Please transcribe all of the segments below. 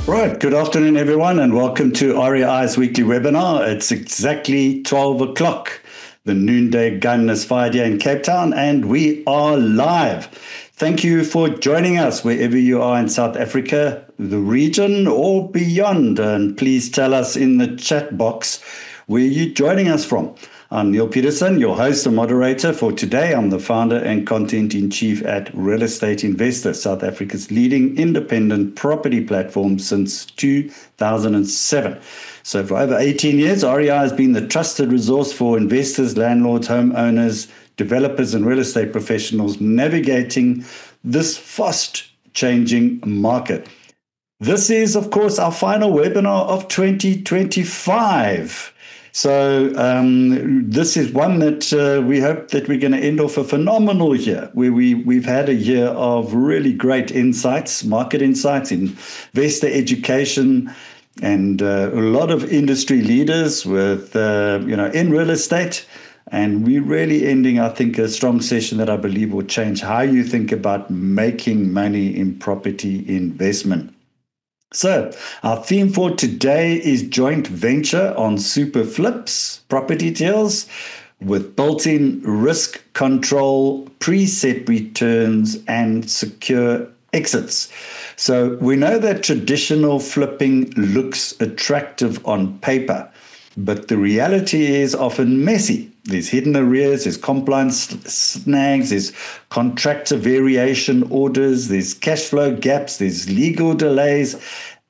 Right. Good afternoon, everyone, and welcome to REI's weekly webinar. It's exactly 12 o'clock. The noonday gun is fired here in Cape Town, and we are live. Thank you for joining us wherever you are in South Africa, the region, or beyond. And please tell us in the chat box where you're joining us from. I'm Neil Peterson, your host and moderator for today. I'm the founder and content-in-chief at Real Estate Investor, South Africa's leading independent property platform since 2007. So for over 18 years, REI has been the trusted resource for investors, landlords, homeowners, developers, and real estate professionals navigating this fast-changing market. This is, of course, our final webinar of 2025. So this is one that we hope that we're going to end off a phenomenal year, where we've had a year of really great insights, market insights, investor education, and a lot of industry leaders with, in real estate. And we're really ending, I think, a strong session that I believe will change how you think about making money in property investment. So our theme for today is joint venture on super flips, property deals with built-in risk control, preset returns, and secure exits. So we know that traditional flipping looks attractive on paper, but the reality is often messy. There's hidden arrears, there's compliance snags, there's contractor variation orders, there's cash flow gaps, there's legal delays,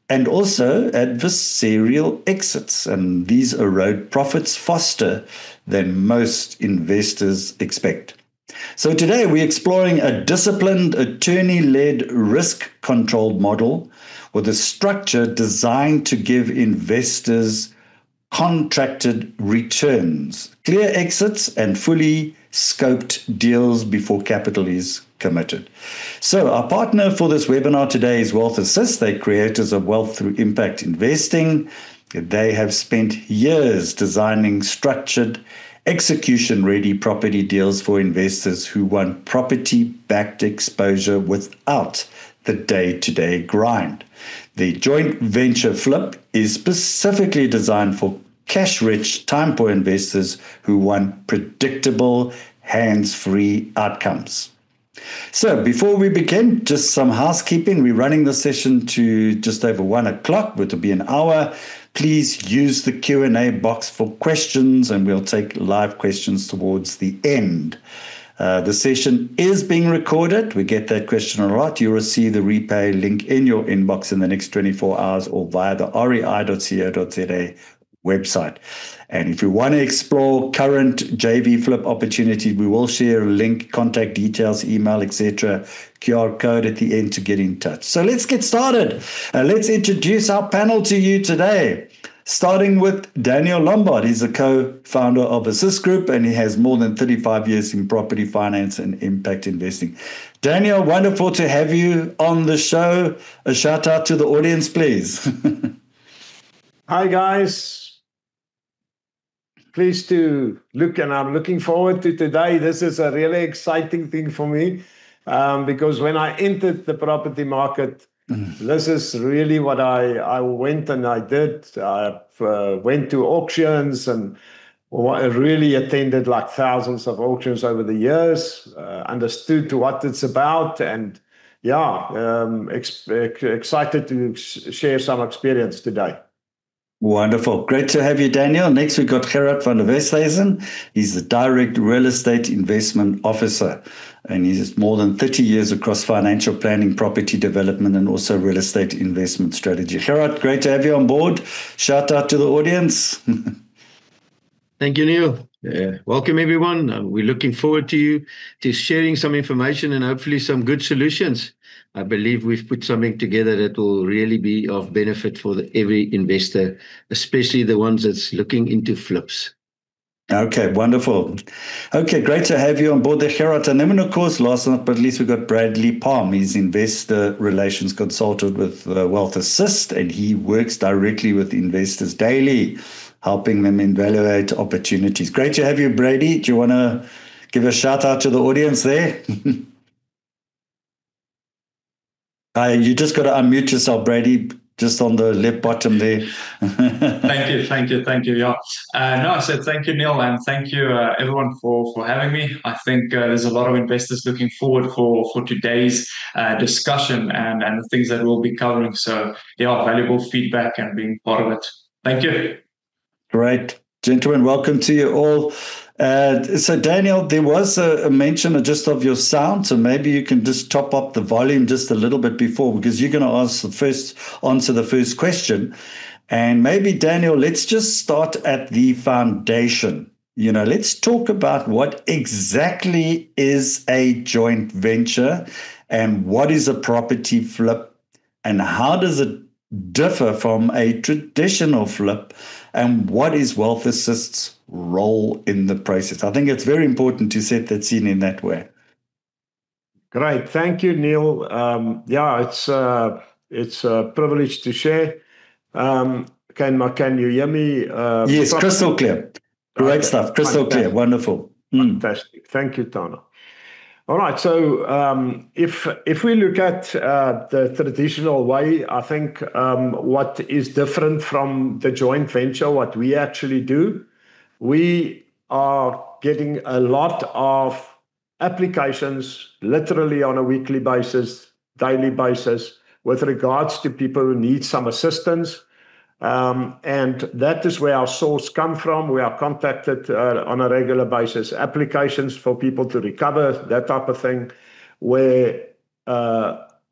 and also adversarial exits. And these erode profits faster than most investors expect. So today we're exploring a disciplined, attorney-led, risk-controlled model with a structure designed to give investors contracted returns, clear exits, and fully scoped deals before capital is committed. So our partner for this webinar today is Wealth Assist. They're creators of Wealth Through Impact Investing. They have spent years designing structured, execution-ready property deals for investors who want property-backed exposure without the day-to-day grind. The joint venture flip is specifically designed for cash-rich, time-poor investors who want predictable, hands-free outcomes. So before we begin, just some housekeeping. We're running the session to just over 1 o'clock, which will be an hour. Please use the Q&A box for questions, and we'll take live questions towards the end. The session is being recorded. We get that question a lot. You'll receive the replay link in your inbox in the next 24 hours or via the rei.co.za website. And if you want to explore current JV flip opportunities, we will share a link, contact details, email, etc., QR code at the end to get in touch. So let's get started. Let's introduce our panel to you today. Starting with Daniel Lombard. He's the co-founder of Assist Group, and he has more than 35 years in property finance and impact investing. Daniel, wonderful to have you on the show. A shout out to the audience, please. Hi, guys. Pleased to look, and I'm looking forward to today. This is a really exciting thing for me because when I entered the property market, this is really what I went and I did. I went to auctions and really attended like thousands of auctions over the years, understood what it's about, and excited to share some experience today. Wonderful. Great to have you, Daniel. Next, we've got Gerard van der Westhuizen. He's the Direct Real Estate Investment Officer, and he has more than 30 years across financial planning, property development, and also real estate investment strategy. Gerard, great to have you on board. Shout out to the audience. Thank you, Neil. Welcome, everyone. We're looking forward to sharing some information and hopefully some good solutions. I believe we've put something together that will really be of benefit for every investor, especially the ones that's looking into flips. Okay, wonderful. Okay, great to have you on board there, Gerard. And then, of course, last but not least, we've got Bradley Palm. He's investor relations consultant with Wealth Assist, and he works directly with investors daily, helping them evaluate opportunities. Great to have you, Brady. Do you want to give a shout out to the audience there? You just got to unmute yourself, Brady. just on the left bottom there. Thank you. Yeah. No, I said thank you, Neil, and thank you, everyone, for having me. I think there's a lot of investors looking forward for today's discussion and the things that we'll be covering. So, yeah, valuable feedback and being part of it. Thank you. Great. Gentlemen, welcome to you all. So, Daniel, there was a mention just of your sound, so maybe you can just top up the volume just a little bit before, because you're going to answer the first question. And maybe, Daniel, let's just start at the foundation. Let's talk about what exactly is a joint venture and what is a property flip and how does it differ from a traditional flip, and what is Wealth Assist's role in the process? I think it's very important to set that scene in that way. Great. Thank you, Neil. It's a privilege to share. Can you hear me? Yes, crystal clear. Great stuff. Crystal clear. Wonderful. Fantastic. Thank you, Tana. All right. So if we look at the traditional way, I think what is different from the joint venture, what we actually do, we are getting a lot of applications literally on a weekly basis, daily basis, with regards to people who need some assistance. And that is where our source come from. We are contacted on a regular basis, applications for people to recover, that type of thing, where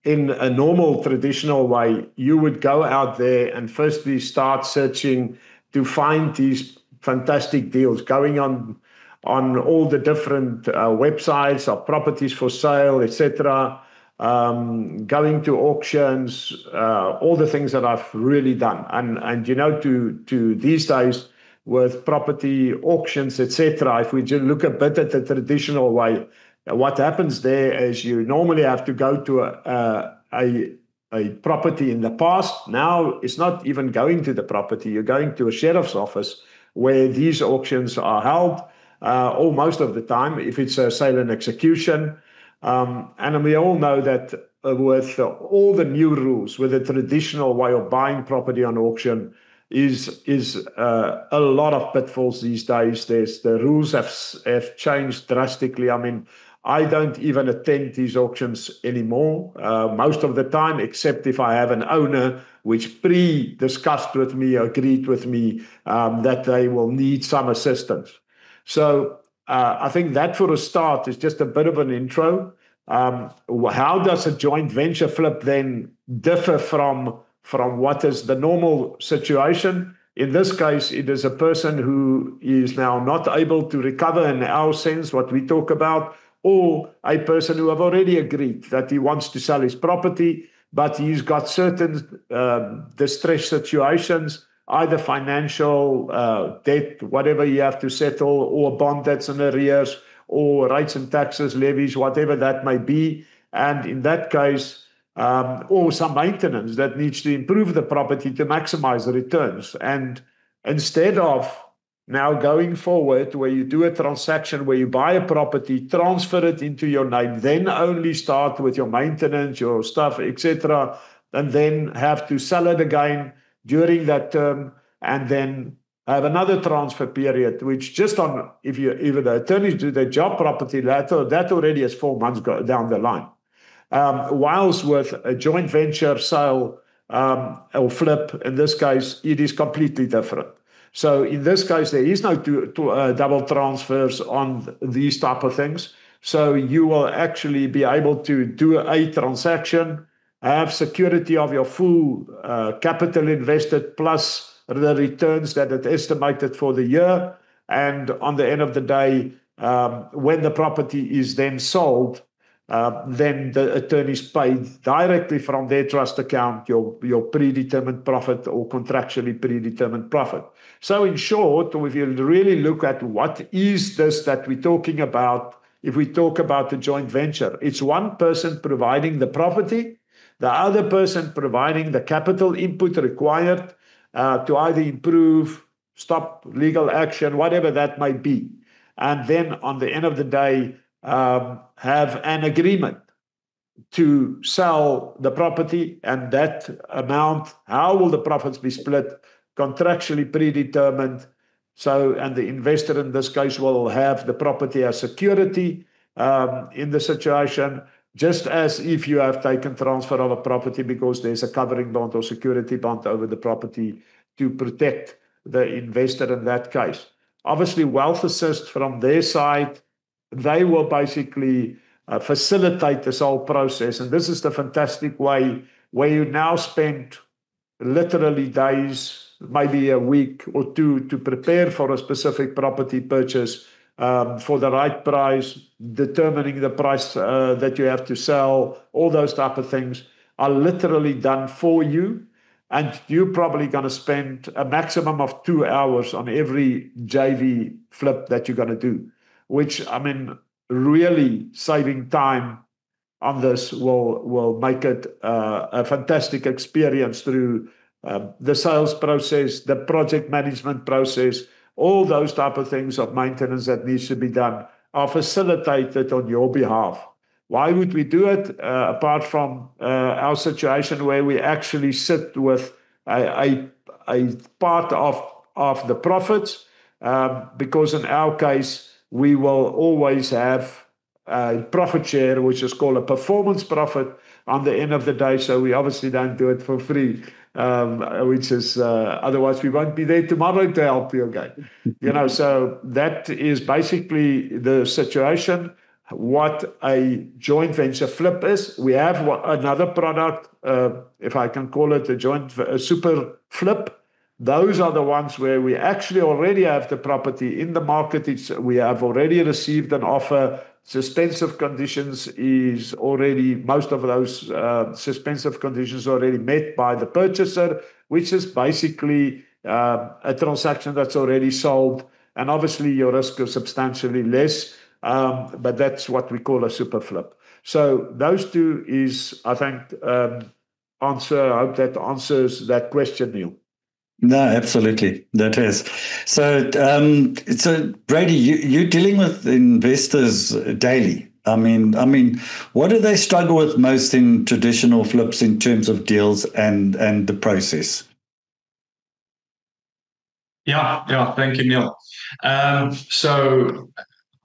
in a normal traditional way, you would go out there and firstly start searching to find these fantastic deals, going on all the different websites of properties for sale, etc., going to auctions, all the things that I've really done. And to these days with property auctions, etc., if we just look a bit at the traditional way, what happens there is you normally have to go to a property in the past. Now it's not even going to the property. You're going to a sheriff's office where these auctions are held, or most of the time, if it's a sale and execution. And we all know that with all the new rules, with the traditional way of buying property on auction, is a lot of pitfalls these days. The rules have changed drastically. I mean, I don't even attend these auctions anymore, most of the time, except if I have an owner which pre-discussed with me, agreed with me that they will need some assistance. So I think that for a start is just a bit of an intro. How does a joint venture flip then differ from what is the normal situation? In this case, it is a person who is now not able to recover in our sense, what we talk about, or a person who have already agreed that he wants to sell his property, but he's got certain distress situations, either financial, debt, whatever you have to settle, or a bond that's in arrears, or rates and taxes, levies, whatever that may be. And in that case, or some maintenance that needs to improve the property to maximize the returns. And instead of now going forward, where you do a transaction where you buy a property, transfer it into your name, then only start with your maintenance, your stuff, etc., and then have to sell it again during that term, and then have another transfer period, which just on, if the attorneys do their job property, that already is 4 months down the line. Whilst with a joint venture sale or flip, in this case, it is completely different. So in this case, there is no double transfers on these type of things. So you will actually be able to do a transaction, have security of your full capital invested plus the returns that it estimated for the year. And on the end of the day, when the property is then sold, then the attorneys pay directly from their trust account your predetermined profit or contractually predetermined profit. So in short, if you really look at what is this that we're talking about, if we talk about the joint venture, it's one person providing the property, the other person providing the capital input required to either improve, stop legal action, whatever that might be. And then on the end of the day, have an agreement to sell the property, and that amount, how will the profits be split? Contractually predetermined. So, and the investor in this case will have the property as security in the situation, just as if you have taken transfer of a property because there's a covering bond or security bond over the property to protect the investor in that case. Obviously, Wealth Assist from their side, they will basically facilitate this whole process. And this is the fantastic way where you now spend literally days, maybe a week or two, to prepare for a specific property purchase for the right price, determining the price that you have to sell, all those type of things are literally done for you. And you're probably going to spend a maximum of 2 hours on every JV flip that you're going to do, which, I mean, really saving time on this will make it a fantastic experience through the sales process, the project management process, all those type of things of maintenance that needs to be done are facilitated on your behalf. Why would we do it? Apart from our situation where we actually sit with a part of the profits, because in our case, we will always have a profit share, which is called a performance profit on the end of the day. So we obviously don't do it for free, which is otherwise we won't be there tomorrow to help you again. So that is basically the situation. What a joint venture flip is. We have another product, if I can call it a super flip. Those are the ones where we actually already have the property in the market. We have already received an offer. Suspensive conditions is already, most of those suspensive conditions are already met by the purchaser, which is basically a transaction that's already sold. And obviously your risk is substantially less. But that's what we call a super flip. So those two is, I think, answer. I hope that answers that question, Neil. No, absolutely. That is. So, Brady, you're dealing with investors daily. I mean, what do they struggle with most in traditional flips in terms of deals and the process? Yeah. Thank you, Neil. So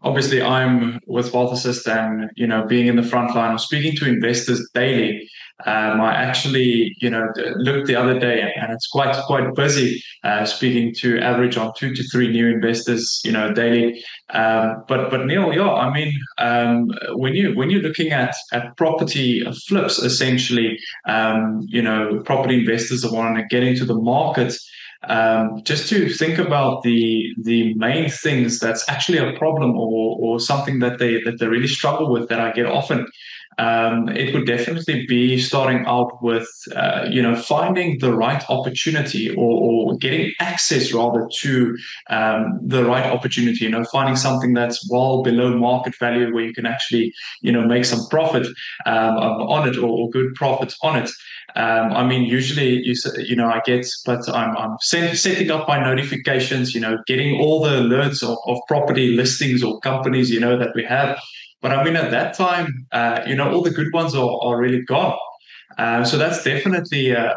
obviously, I'm with Wealth Assist, and being in the front line of speaking to investors daily. I actually, looked the other day, and it's quite busy speaking to average on 2 to 3 new investors, daily. But Neil, yeah, I mean, when you're looking at property flips, essentially, property investors that want to get into the market. Just to think about the main things that's actually a problem or something that they really struggle with that I get often. It would definitely be starting out with finding the right opportunity or getting access rather to the right opportunity. Finding something that's well below market value where you can actually make some profit on it or good profits on it. I mean, usually I get, but I'm setting up my notifications, getting all the alerts of property listings or companies, that we have. But I mean, at that time, all the good ones are really gone. So that's definitely a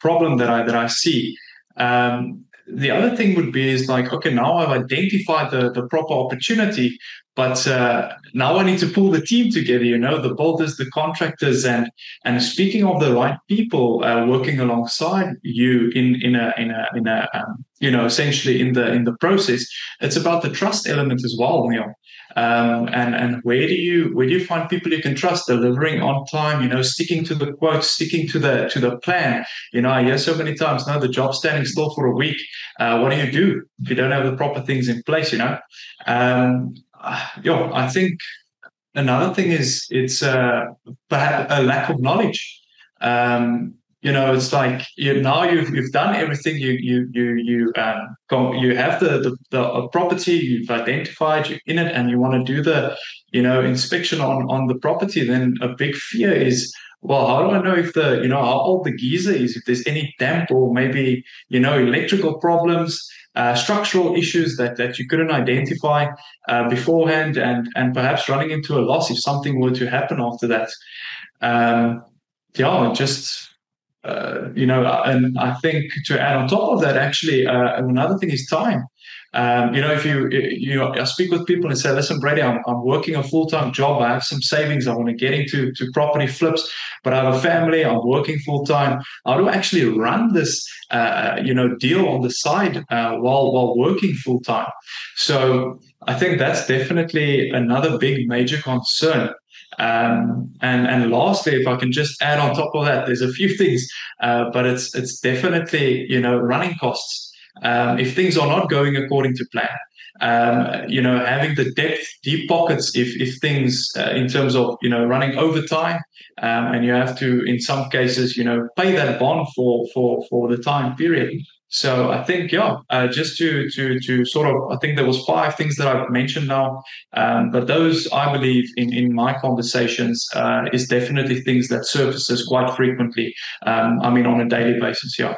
problem that I see. The other thing would be is like, okay, now I've identified the proper opportunity, but now I need to pull the team together, the builders, the contractors, and speaking of the right people working alongside you in a essentially in the process. It's about the trust element as well, Neil. And where do you find people you can trust, delivering on time, sticking to the quotes, sticking to the plan? I hear so many times, no, the job's standing still for a week. What do if you don't have the proper things in place? I think another thing is it's perhaps a lack of knowledge. It's like now you've done everything. You have the property, you've identified, you're in it, and you want to do the inspection on the property. Then a big fear is, well, how do I know if how old the geyser is, if there's any damp or maybe electrical problems, structural issues that you couldn't identify beforehand, and perhaps running into a loss if something were to happen after that. Yeah, just and I think to add on top of that, actually, another thing is time. If I speak with people and say, listen, Brady, I'm working a full-time job. I have some savings. I want to get into property flips, but I have a family. I'm working full-time. How do I actually run this, deal on the side while working full-time? So I think that's definitely another big major concern. And lastly, if I can just add on top of that, there's a few things, but it's definitely running costs. If things are not going according to plan, having the deep pockets if things in terms of running overtime, and you have to in some cases pay that bond for the time period. So I think, just to sort of, I think there was 5 things that I've mentioned now, but those I believe in my conversations is definitely things that surfaces quite frequently. On a daily basis. Yeah.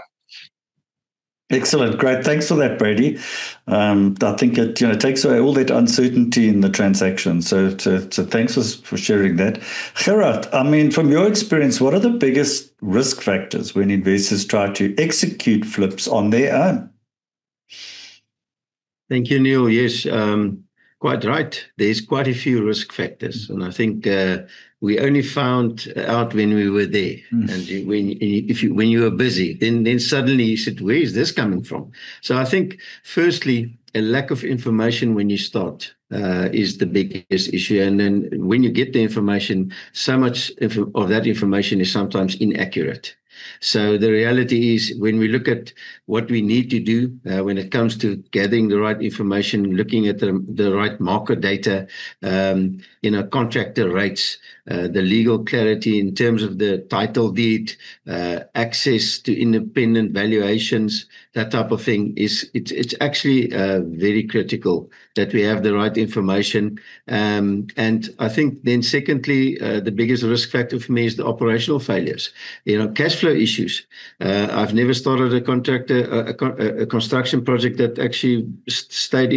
Excellent. Great. Thanks for that, Brady. I think it takes away all that uncertainty in the transaction. So thanks for sharing that. Gerard, from your experience, what are the biggest risk factors when investors try to execute flips on their own? Thank you, Neil. Yes, quite right. There's quite a few risk factors, and I think we only found out when we were there. And when you were busy, then suddenly you said, "Where is this coming from?" So I think, firstly, a lack of information when you start is the biggest issue, and then when you get the information, so much of that information is sometimes inaccurate. So the reality is, when we look at what we need to do when it comes to gathering the right information, looking at the right market data, contractor rates, the legal clarity in terms of the title deed, access to independent valuations, that type of thing, it's actually very critical that we have the right information. And I think then secondly, the biggest risk factor for me is the operational failures. Cash flow issues. I've never started a construction project that actually stayed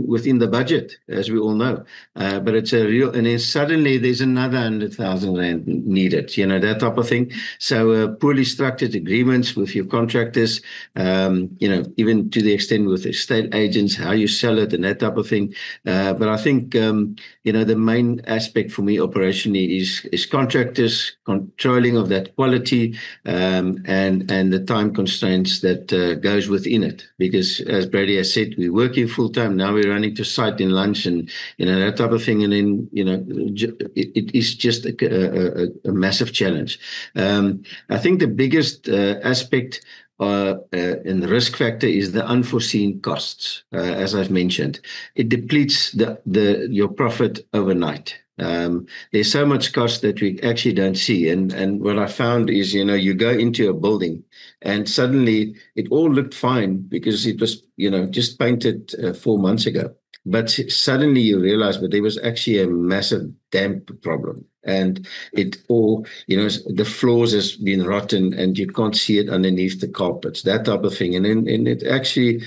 within the budget, as we all know. But it's a real, and then suddenly there's another 100,000 rand needed, that type of thing. So poorly structured agreements with your contractors, even to the extent with estate agents, how you sell it and that type of thing. But I think, the main aspect for me operationally is contractors, controlling of that quality, and the time constraints that goes within it. Because as Brady has said, we're working full time. Now we're running to site in lunch and, that type of thing. And then, it is just a massive challenge. I think the biggest aspect and the risk factor is the unforeseen costs. As I've mentioned, it depletes your profit overnight. There's so much cost that we actually don't see. And what I found is, you go into a building and suddenly it all looked fine because it was, just painted 4 months ago. But suddenly you realize that there was actually a massive damp problem. And it all, the floors has been rotten and you can't see it underneath the carpets, that type of thing. And it actually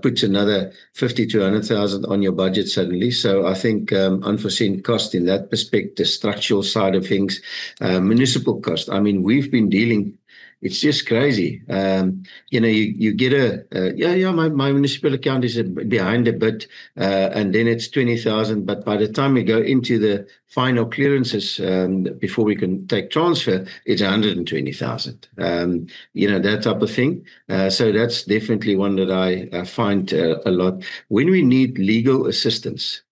puts another 50 to 100,000 on your budget suddenly. So I think unforeseen cost in that perspective, structural side of things, municipal cost. We've been dealing. It's just crazy. You get my municipal account is behind a bit, and then it's 20,000. But by the time we go into the final clearances, before we can take transfer, it's 120,000. That type of thing. So that's definitely one that I find a lot. When we need legal assistance,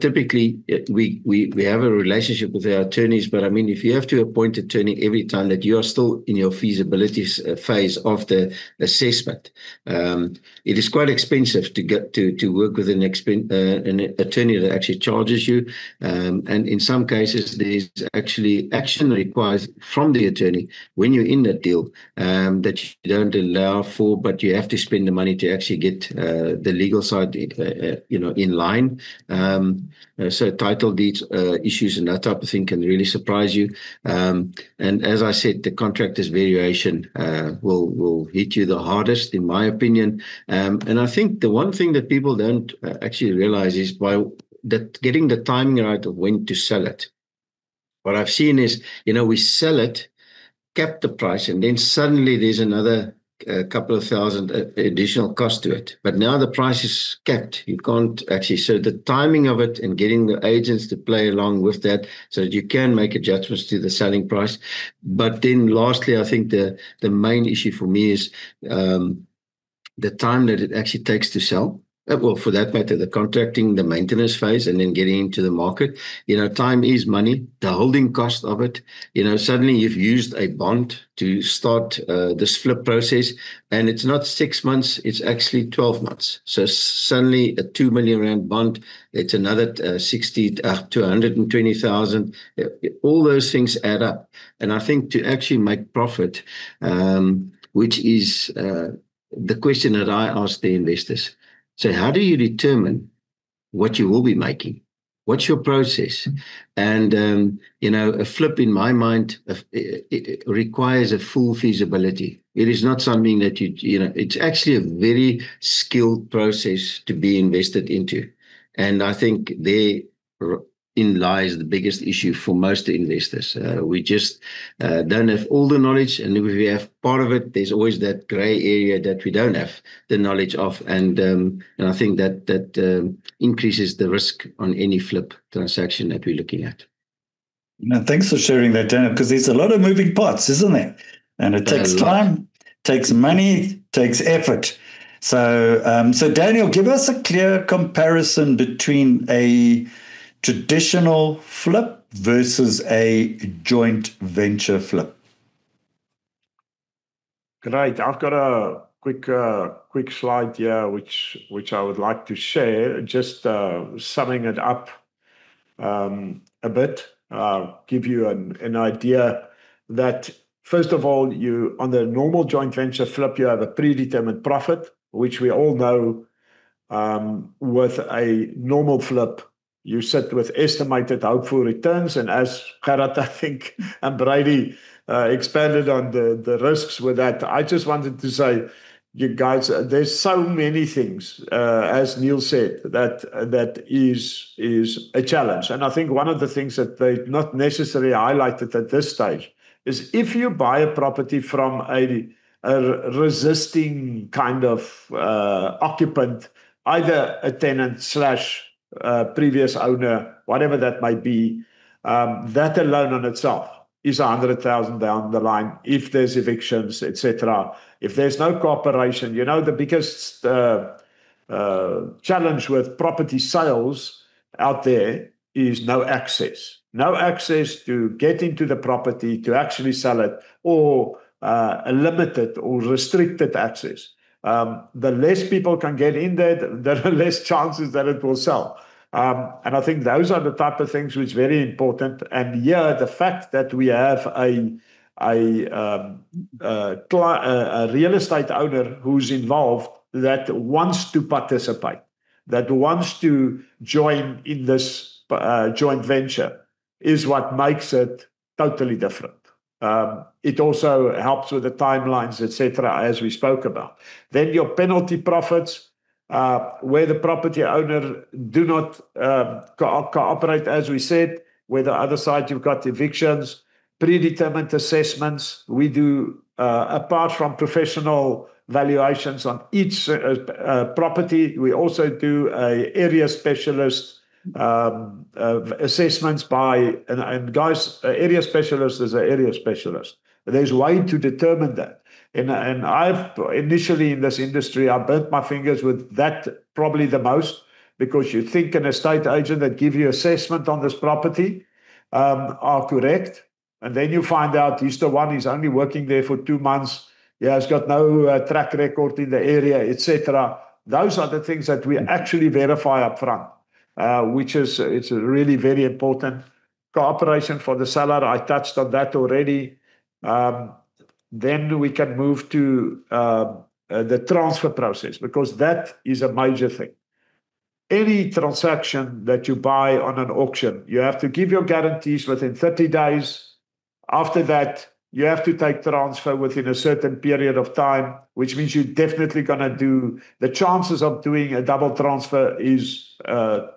typically we have a relationship with our attorneys, but if you have to appoint an attorney every time that you are still in your feasibility phase of the assessment, it is quite expensive to get to work with an attorney that actually charges you, and in some cases there's actually action required from the attorney when you're in that deal that you don't allow for, but you have to spend the money to actually get the legal side in line. So title deeds issues and that type of thing can really surprise you. And as I said, the contractor's variation will hit you the hardest, in my opinion. And I think the one thing that people don't actually realize is by that getting the timing right of when to sell it. what I've seen is, we sell it, cap the price, and then suddenly there's another couple of thousand additional cost to it. But now the price is capped. You can't actually, so the timing of it and getting the agents to play along with that so that you can make adjustments to the selling price. But then lastly, I think the main issue for me is the time that it actually takes to sell. Well, for that matter, the contracting, the maintenance phase, and then getting into the market. Time is money, the holding cost of it. Suddenly you've used a bond to start this flip process, and it's not 6 months, it's actually 12 months. So suddenly a 2 million rand bond, it's another 60 to 120,000. All those things add up. And I think to actually make profit, which is the question that I ask the investors. So how do you determine what you will be making? What's your process? And, a flip in my mind, it requires a full feasibility. It is not something that it's actually a very skilled process to be invested into. And I think therein lies the biggest issue for most investors. We just don't have all the knowledge, and if we have part of it, there's always that gray area that we don't have the knowledge of, and I think that increases the risk on any flip transaction that we're looking at. Thanks for sharing that, Daniel, because there's a lot of moving parts, isn't there? And it takes time, takes money, takes effort. So, Daniel, give us a clear comparison between a traditional flip versus a joint venture flip. Great. I've got a quick slide here, which I would like to share, just summing it up a bit, give you an idea that, first of all, you on the normal joint venture flip, you have a predetermined profit, which we all know. With a normal flip, you sit with estimated hopeful returns, and as Gerard, I think, and Brady expanded on the risks with that. I just wanted to say, you guys, there's so many things, as Neil said, that is a challenge. And I think one of the things that they not necessarily highlighted at this stage is if you buy a property from a resisting kind of occupant, either a tenant / previous owner, whatever that might be, that alone on itself is 100,000 down the line. If there's evictions, etc. If there's no cooperation, the biggest challenge with property sales out there is no access. No access to get into the property, to actually sell it, or a limited or restricted access. The less people can get in there, the less chances that it will sell. And I think those are the type of things which is very important. And here, the fact that we have a real estate owner who's involved, that wants to participate, that wants to join in this joint venture, is what makes it totally different. It also helps with the timelines, etc., as we spoke about. Then your penalty profits, where the property owner do not cooperate, as we said, where the other side you've got evictions, predetermined assessments. We do, apart from professional valuations on each property, we also do a area specialist assessments by, and guys, area specialist is an area specialist. There's a way to determine that. And I've initially in this industry, I burnt my fingers with that probably the most, because you think an estate agent that give you assessment on this property are correct. And then you find out he's the one, he's only working there for 2 months. He has got no track record in the area, etc. Those are the things that we actually verify up front. Which is, it's really very important. Cooperation for the seller, I touched on that already. Then we can move to the transfer process, because that is a major thing. Any transaction that you buy on an auction, you have to give your guarantees within 30 days. After that, you have to take transfer within a certain period of time, which means you're definitely going to do, the chances of doing a double transfer is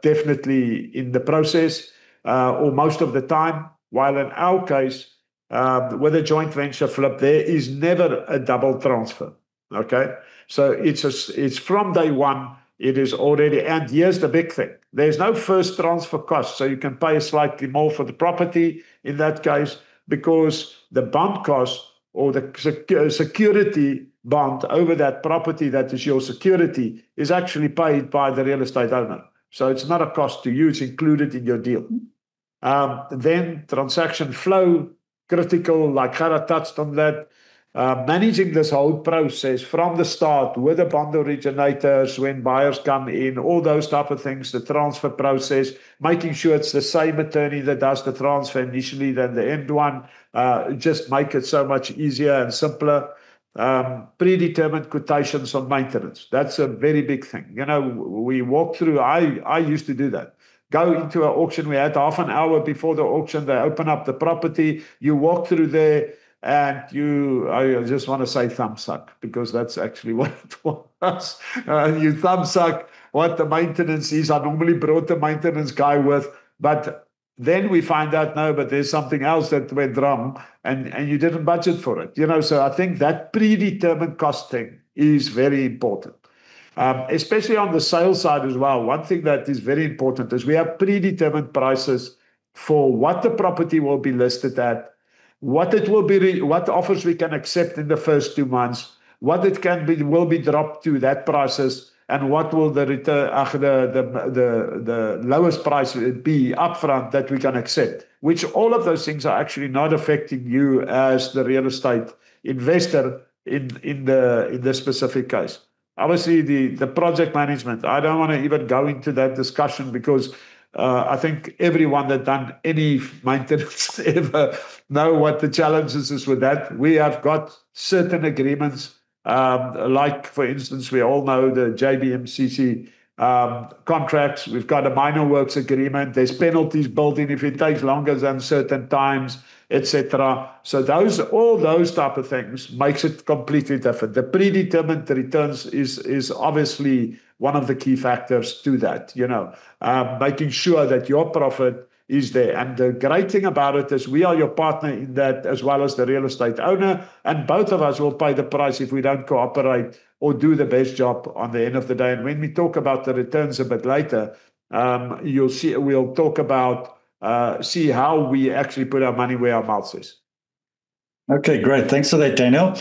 definitely in the process, or most of the time. while in our case, with a joint venture flip, there is never a double transfer. Okay, so it's from day one. It is already, and here's the big thing: there's no first transfer cost, so you can pay slightly more for the property in that case, because the bond cost or the security bond over that property that is your security is actually paid by the real estate owner. So it's not a cost to you; it's included in your deal. Then transaction flow, critical, like Gerhard touched on that. Managing this whole process from the start with the bond originators, when buyers come in, all those type of things, the transfer process, making sure it's the same attorney that does the transfer initially than the end one, just make it so much easier and simpler. Predetermined quotations on maintenance. That's a very big thing. We walk through, I used to do that. Go into an auction. We had half an hour before the auction. They open up the property. You walk through there and I just want to say thumb suck, because that's actually what it was. You thumb suck what the maintenance is. I normally brought the maintenance guy with, but then we find out, no, but there's something else that went wrong and you didn't budget for it. So I think that predetermined cost thing is very important. Especially on the sales side as well. One thing that is very important is we have predetermined prices for what the property will be listed at, what it will be, what offers we can accept in the first 2 months, what it will be dropped to that prices, and what will the return, the lowest price be upfront that we can accept. Which all of those things are actually not affecting you as the real estate investor in the specific case. Obviously, the project management, I don't want to even go into that discussion, because I think everyone that done any maintenance ever know what the challenges is with that. We have got certain agreements, like, for instance, we all know the JBMCC contracts. We've got a minor works agreement. There's penalties built in if it takes longer than certain times, etc. So all those type of things makes it completely different. The predetermined returns is obviously one of the key factors to that, making sure that your profit is there. And the great thing about it is we are your partner in that, as well as the real estate owner, and both of us will pay the price if we don't cooperate or do the best job on the end of the day. And when we talk about the returns a bit later, you'll see, we'll talk about see how we actually put our money where our mouth is. Okay, great. Thanks for that, Daniel.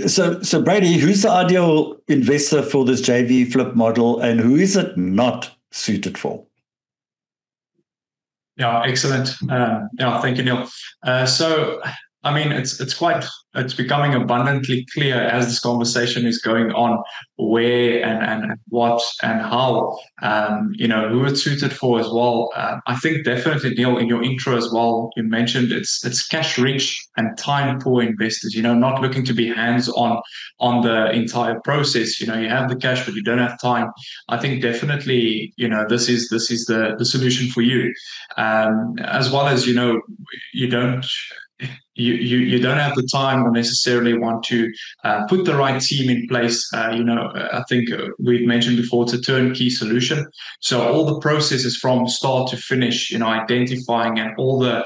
So Brady, who's the ideal investor for this JV flip model, and who is it not suited for? Yeah, excellent. Thank you, Neil. So, I mean, it's becoming abundantly clear as this conversation is going on where and what and how, who it's suited for as well. I think definitely, Neil, in your intro as well, you mentioned it's cash rich and time poor investors, not looking to be hands on the entire process. You have the cash, but you don't have time. I think definitely, this is the solution for you. As well as, you don't have the time or necessarily want to put the right team in place. I think we've mentioned before, it's a turnkey solution. So all the processes from start to finish, identifying and all the,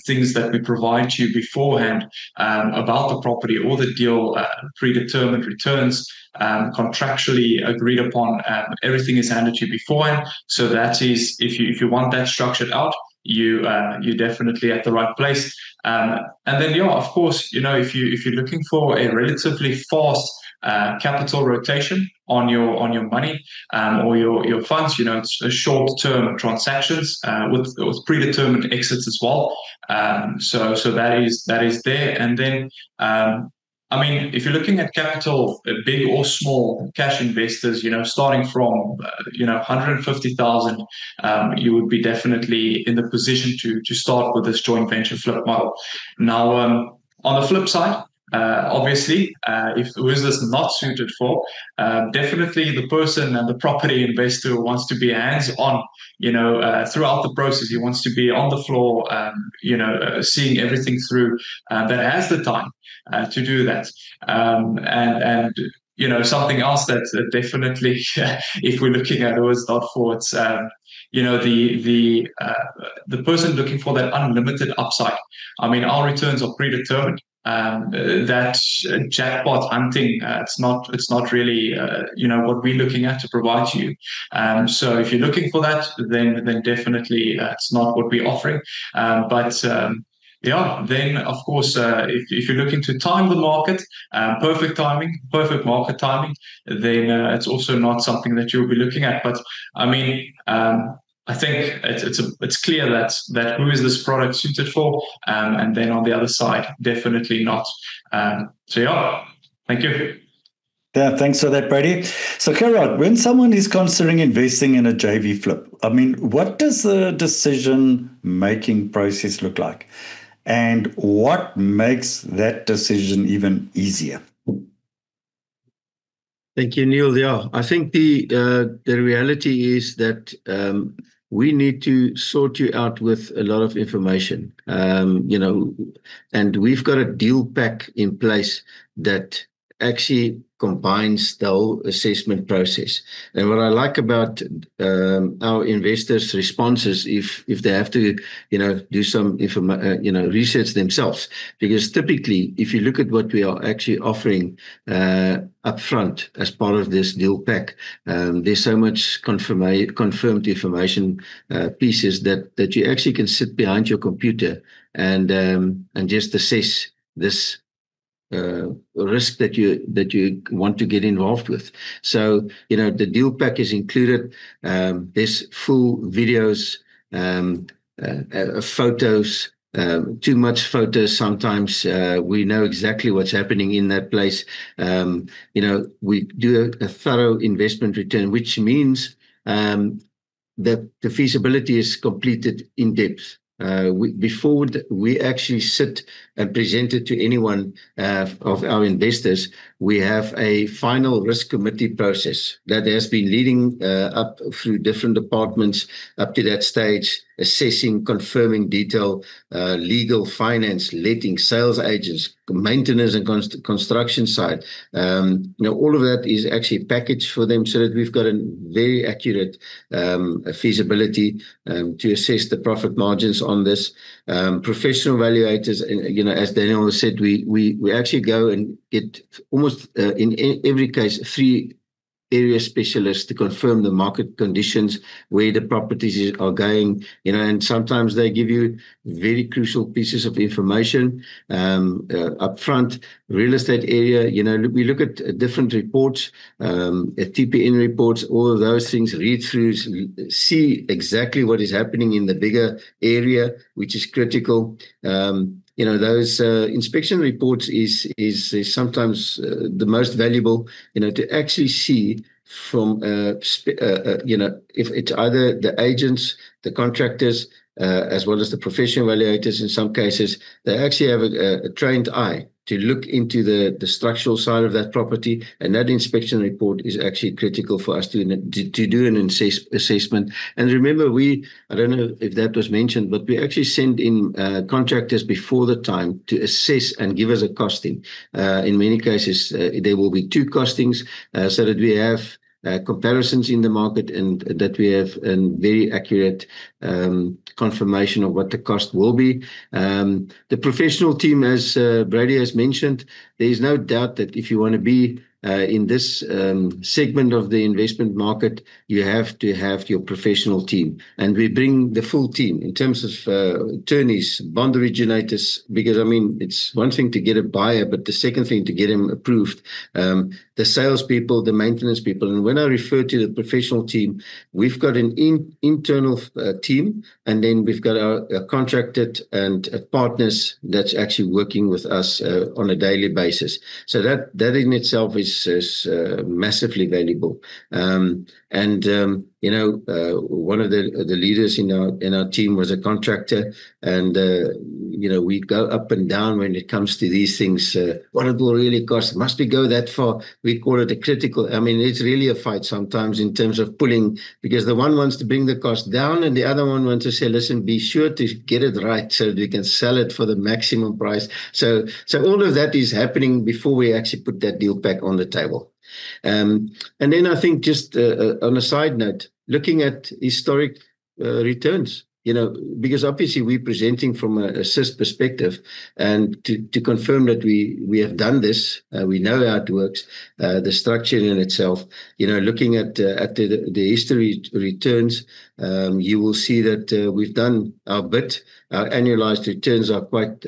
things that we provide to you beforehand about the property or the deal, predetermined returns, contractually agreed upon, everything is handed to you beforehand. So that is, if you want that structured out, you're definitely at the right place. And then, of course, if you're looking for a relatively fast capital rotation on your money or your funds, it's a short-term transactions with predetermined exits as well. So that is there. And then if you're looking at capital, big or small cash investors, starting from 150,000, you would be definitely in the position to start with this joint venture flip model. Now, on the flip side, obviously, who is this not suited for? Definitely the person and the property investor who wants to be hands-on, throughout the process. He wants to be on the floor, seeing everything through, that has the time to do that. And something else that definitely, if we're looking at who is not for, it's the person looking for that unlimited upside. I mean, our returns are predetermined. That jackpot hunting, it's not really what we're looking at to provide to you. So if you're looking for that, then definitely it's not what we're offering. Then of course, if you're looking to time the market, perfect market timing, then it's also not something that you'll be looking at. But I mean, I think it's clear that who is this product suited for, and then on the other side, definitely not. Thank you. Yeah, thanks for that, Brady. So, Gerard, when someone is considering investing in a JV flip, I mean, what does the decision-making process look like? And what makes that decision even easier? Thank you, Neil. Yeah, I think the reality is that we need to sort you out with a lot of information, and we've got a deal pack in place that actually combines the whole assessment process. And what I like about our investors' responses, if they have to, do some research themselves, because typically, if you look at what we are actually offering upfront as part of this deal pack, there's so much confirmed information pieces that you actually can sit behind your computer and just assess this risk that you want to get involved with. So the deal pack is included. There's full videos, photos. Too much photos sometimes. We know exactly what's happening in that place. We do a thorough investment return, which means that the feasibility is completed in depth. Before we actually sit and present it to anyone of our investors, we have a final risk committee process that has been leading up through different departments up to that stage, assessing, confirming detail, legal, finance, letting, sales agents, maintenance and construction side. All of that is actually packaged for them so that we've got a very accurate feasibility to assess the profit margins on this. Professional evaluators, as Daniel said, we actually go and get almost in every case 3 area specialists to confirm the market conditions, where the properties are going, and sometimes they give you very crucial pieces of information up front. Real estate area, we look at different reports, at TPN reports, all of those things, read through, see exactly what is happening in the bigger area, which is critical. Those inspection reports is sometimes the most valuable, to actually see from, if it's either the agents, the contractors, as well as the professional evaluators in some cases, they actually have a trained eye to look into the structural side of that property, and that inspection report is actually critical for us to do an assessment. And remember, I don't know if that was mentioned, but we actually send in contractors before the time to assess and give us a costing. In many cases, there will be 2 costings so that we have comparisons in the market, and that we have a very accurate confirmation of what the cost will be. The professional team, as Brady has mentioned, there is no doubt that if you want to be in this segment of the investment market, you have to have your professional team. And we bring the full team in terms of attorneys, bond originators, because, it's one thing to get a buyer, but the second thing to get him approved, the salespeople, the maintenance people. And when I refer to the professional team, we've got an internal team, and then we've got our contracted and partners that's actually working with us on a daily basis. So that in itself is massively valuable. One of the leaders in our team was a contractor, and we go up and down when it comes to these things. What it will really cost? Must we go that far? We call it a critical. It's really a fight sometimes in terms of pulling, because the one wants to bring the cost down, and the other one wants to say, listen, be sure to get it right so that we can sell it for the maximum price. So all of that is happening before we actually put that deal pack on the table. And then I think just on a side note, looking at historic returns. Because obviously we're presenting from a assist perspective, and to confirm that we have done this, we know how it works, the structure in itself. Looking at the history returns, you will see that we've done our bit. Our annualized returns are quite,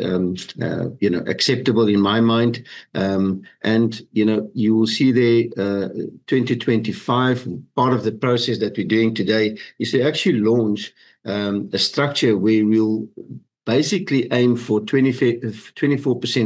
acceptable in my mind. And you will see there, 2025. Part of the process that we're doing today is to actually launch a structure where we'll basically aim for 24%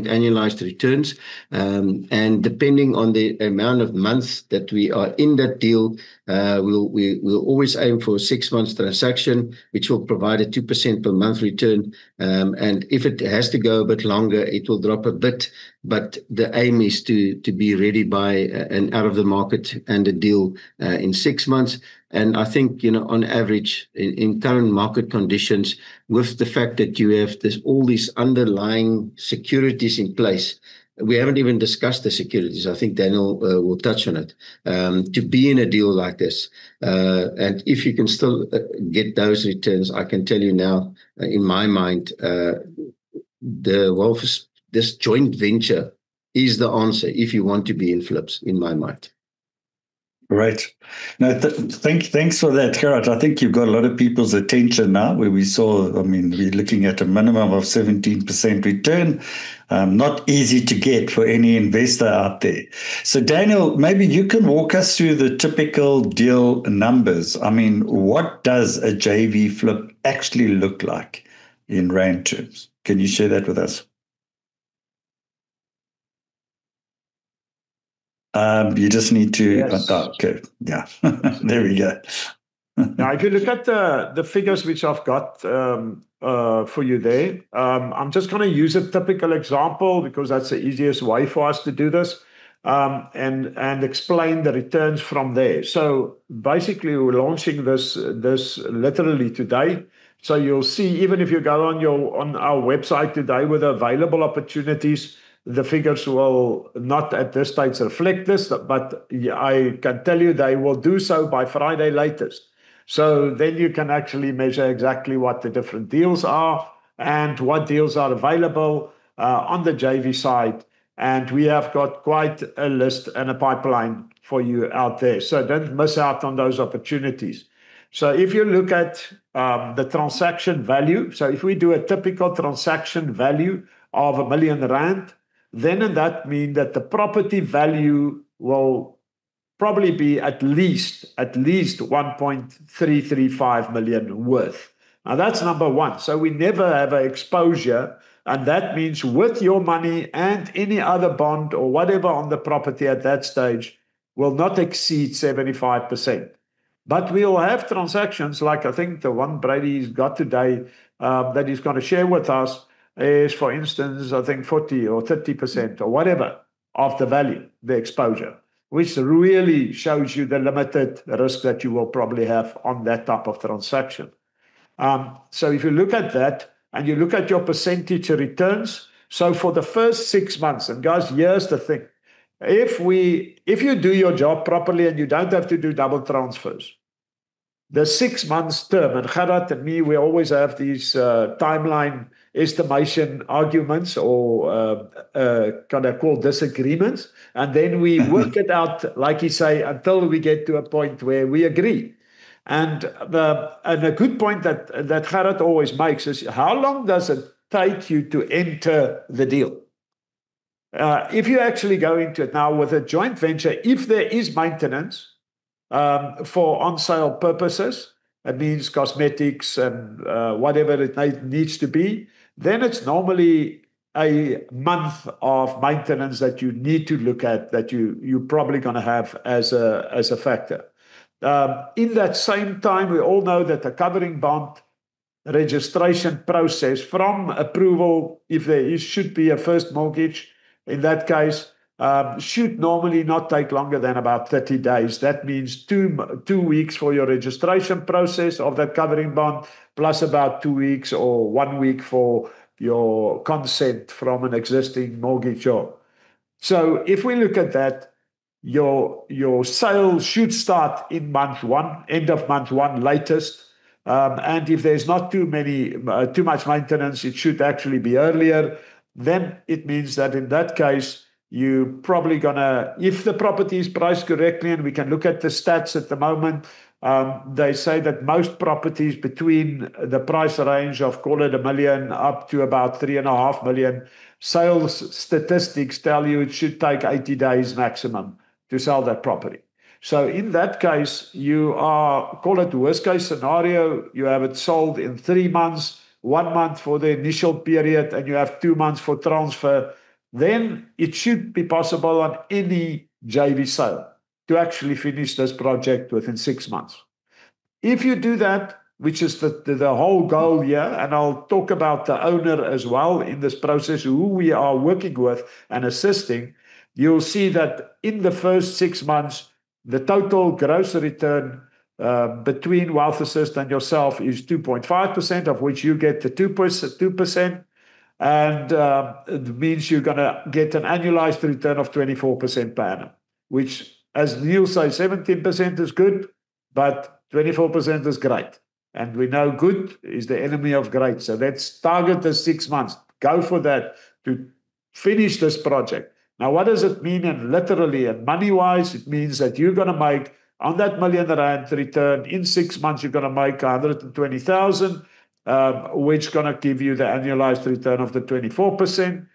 annualized returns. And depending on the amount of months that we are in that deal, we'll always aim for a 6 months transaction, which will provide a 2% per month return. And if it has to go a bit longer, it will drop a bit. But the aim is to be ready by and out of the market and a deal in 6 months. And I think, on average, in current market conditions, with the fact that you have all these underlying securities in place, we haven't even discussed the securities. I think Daniel will touch on it. To be in a deal like this, and if you can still get those returns, I can tell you now, in my mind, this joint venture is the answer if you want to be in flips, in my mind. Right. No, thanks for that, Gerard. I think you've got a lot of people's attention now, where we're looking at a minimum of 17% return. Not easy to get for any investor out there. So, Daniel, maybe you can walk us through the typical deal numbers. What does a JV flip actually look like in Rand terms? Can you share that with us? You just need to. Yes. Okay. Yeah. There we go. Now, if you look at the figures which I've got for you there, I'm just going to use a typical example because that's the easiest way for us to do this, and explain the returns from there. So basically, we're launching this literally today. So you'll see, even if you go on our website today with available opportunities, the figures will not at this stage reflect this, but I can tell you they will do so by Friday latest. So then you can actually measure exactly what the different deals are and what deals are available on the JV side. And we have got quite a list and a pipeline for you out there. So don't miss out on those opportunities. So if you look at the transaction value, so if we do a typical transaction value of R1 million, then that means that the property value will probably be at least 1.335 million worth. Now that's number one. So we never have an exposure, and that means with your money and any other bond or whatever on the property at that stage will not exceed 75%. But we'll have transactions like I think the one Brady's got today that he's going to share with us is, for instance, I think 40 or 30% or whatever of the value, the exposure, which really shows you the limited risk that you will probably have on that type of transaction. So if you look at that and you look at your percentage returns, so for the first 6 months, and guys, here's the thing. If you do your job properly and you don't have to do double transfers, the 6 months term, and Gerard and me, we always have these timeline estimation arguments or kind of called disagreements, and then we work it out, like you say, until we get to a point where we agree. And a good point that Gerard always makes is, how long does it take you to enter the deal? If you actually go into it now with a joint venture, if there is maintenance for on-sale purposes, it means cosmetics and whatever it needs to be, then it's normally a month of maintenance that you need to look at, that you're probably going to have as a factor. In that same time, we all know that the covering bond registration process from approval, if there should be a first mortgage, in that case, should normally not take longer than about 30 days. That means 2 weeks for your registration process of that covering bond, plus about 2 weeks or 1 week for your consent from an existing mortgagor. So if we look at that, your sale should start in month 1, end of month 1 latest. And if there's not too much maintenance, it should actually be earlier. Then it means that in that case, you probably gonna, if the property is priced correctly, and we can look at the stats at the moment, they say that most properties between the price range of, call it $1 million up to about $3.5 million, sales statistics tell you it should take 80 days maximum to sell that property. So in that case, you are, call it worst case scenario, you have it sold in 3 months, 1 month for the initial period, and you have 2 months for transfer. Then it should be possible on any JV sale to actually finish this project within 6 months. If you do that, which is the whole goal here, and I'll talk about the owner as well in this process, who we are working with and assisting, you'll see that in the first 6 months, the total gross return between Wealth Assist and yourself is 2.5%, of which you get the 2%. And it means you're going to get an annualized return of 24% per annum, which, as Neil says, 17% is good, but 24% is great. And we know good is the enemy of great. So let's target the 6 months. Go for that to finish this project. Now, what does it mean? And literally and money-wise, it means that you're going to make, on that R1 million return, in 6 months, you're going to make 120,000, which is going to give you the annualized return of the 24%.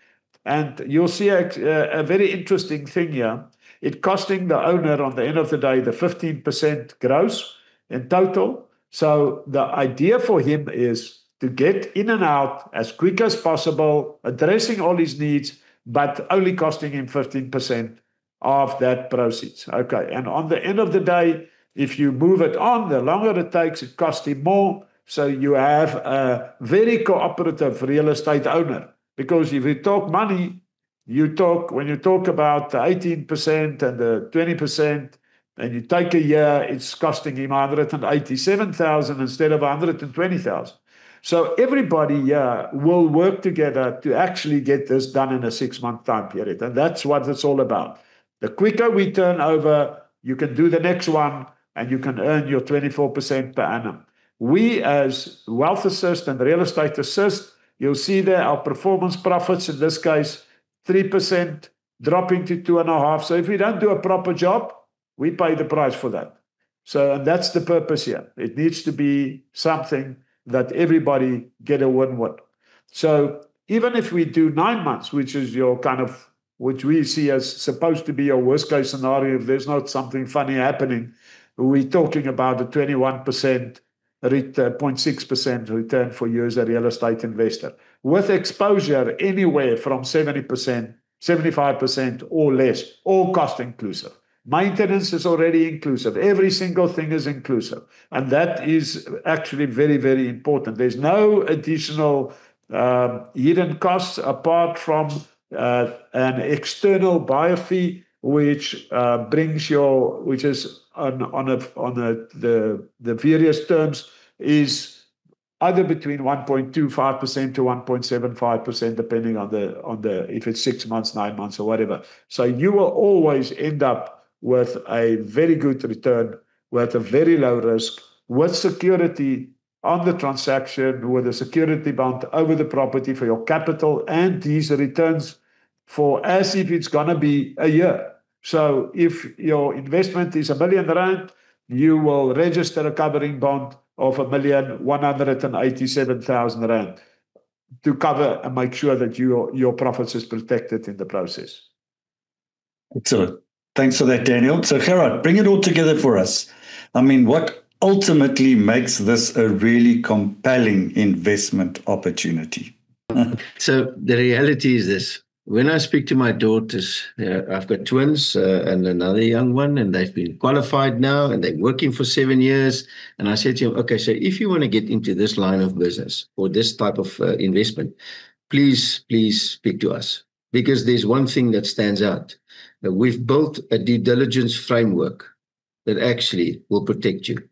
And you'll see a very interesting thing here. It costing the owner, on the end of the day, the 15% gross in total. So the idea for him is to get in and out as quick as possible, addressing all his needs, but only costing him 15% of that proceeds. Okay, and on the end of the day, if you move it on, the longer it takes, it costs him more. So you have a very cooperative real estate owner. Because if you talk money, when you talk about the 18% and the 20%, and you take a year, it's costing him 187,000 instead of 120,000. So everybody here will work together to actually get this done in a 6-month time period. And that's what it's all about. The quicker we turn over, you can do the next one, and you can earn your 24% per annum. We, as Wealth Assist and Real Estate Assist, you'll see there our performance profits, in this case, 3% dropping to 2.5%. So if we don't do a proper job, we pay the price for that. So, and that's the purpose here. It needs to be something that everybody get a win-win. So even if we do 9 months, which is your kind of, which we see as supposed to be your worst case scenario, if there's not something funny happening, we're talking about a 21%, 0.6% return for you as a real estate investor, with exposure anywhere from 70%, 75% or less, all cost inclusive. Maintenance is already inclusive. Every single thing is inclusive. And that is actually very, very important. There's no additional hidden costs apart from an external buyer fee, which which is on the various terms, is either between 1.25% to 1.75%, depending on the if it's 6 months, 9 months, or whatever. So you will always end up with a very good return, with a very low risk, with security on the transaction, with a security bond over the property for your capital, and these returns for as if it's going to be a year. So if your investment is R1 million, you will register a covering bond of R1,187,000 to cover and make sure that your profits is protected in the process. Excellent. Thanks for that, Daniel. So Gerard, bring it all together for us. I mean, what ultimately makes this a really compelling investment opportunity? So the reality is this. When I speak to my daughters, I've got twins and another young one, and they've been qualified now, and they're working for 7 years. And I said to them, okay, so if you want to get into this line of business or this type of investment, please speak to us. Because there's one thing that stands out. We've built a due diligence framework that actually will protect you.